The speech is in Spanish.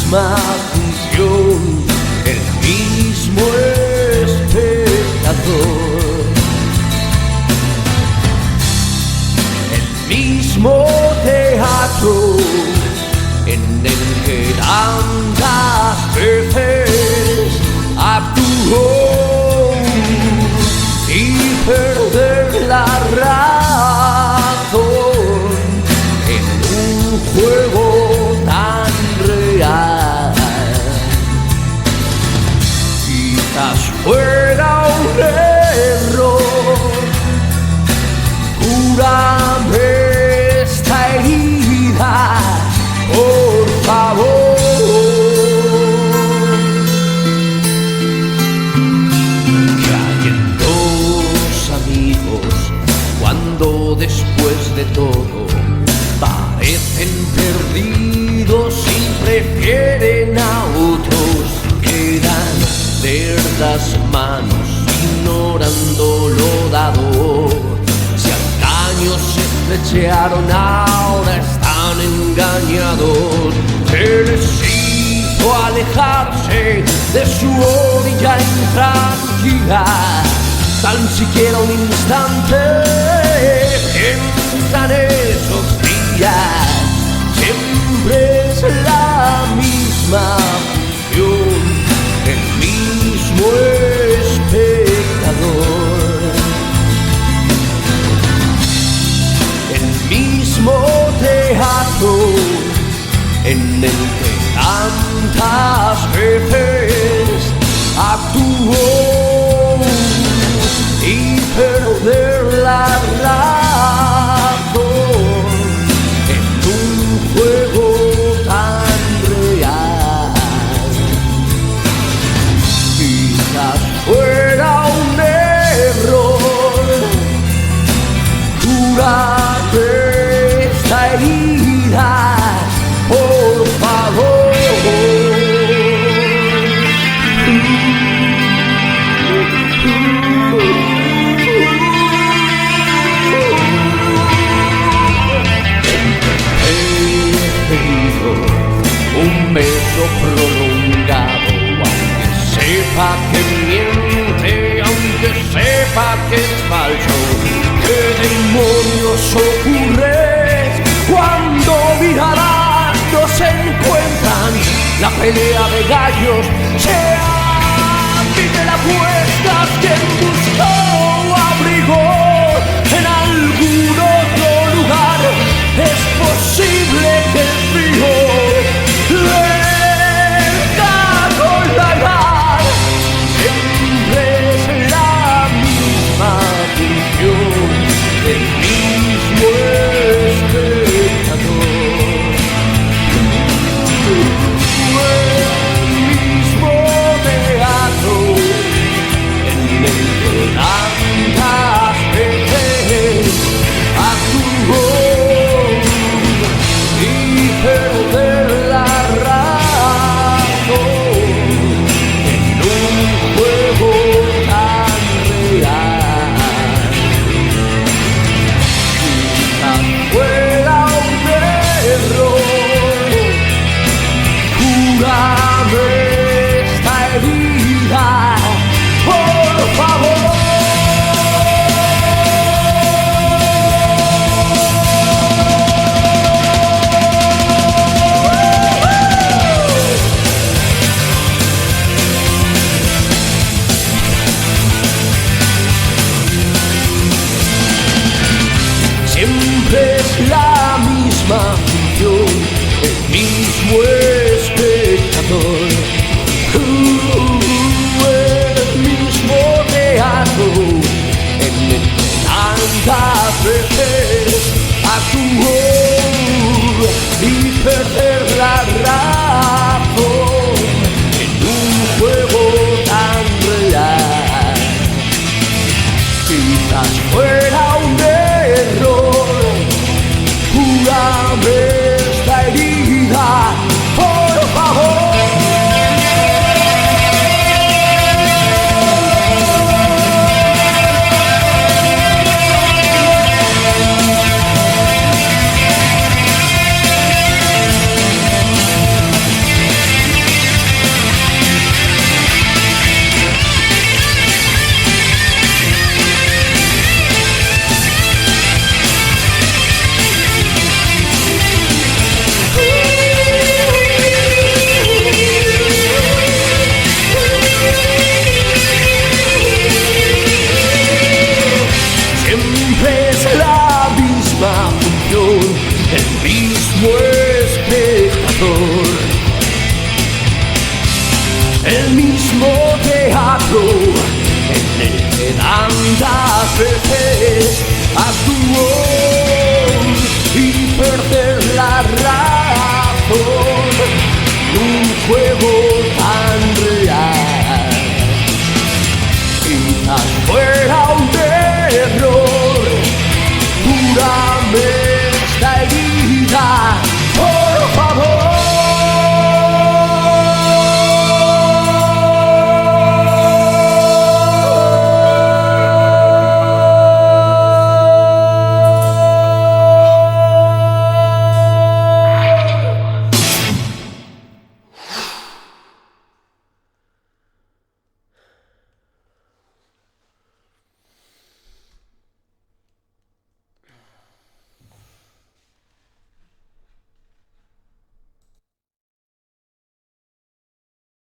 misma función, el mismo espectador, el mismo teatro en el que tantas veces actuó y perder la razón en un juego tan real. Quizás fuera un error, cúrame esta herida, por favor. Que hay en dos amigos cuando después de todo parecen perdidos y prefieren a otros, quedan lerdas manos ignorando lo dado. Si antaño se flechearon, ahora están engañados. ¿Qué les hizo alejarse de su orilla intranquila? Tan siquiera un instante piensan esos días. Siempre es la misma función, el mismo espectador, el mismo teatro en el que tantas veces actuó y perder la razón en un juego tan real. Quizás fuera un error, cúrame esta herida, por favor. Un beso prolongado, aunque sepa que miente, aunque sepa que es falso. ¿Qué demonios ocurre cuando miradas no se encuentran? La pelea de gallos se de las apuestas. Quien buscó abrigo en algún otro lugar, es posible que el frío venga con la edad. Siempre es la misma función, el mismo espectador, el mismo teatro, el en el que tantas veces actuó y perder la razón, un juego tan real, quizás fuera un error.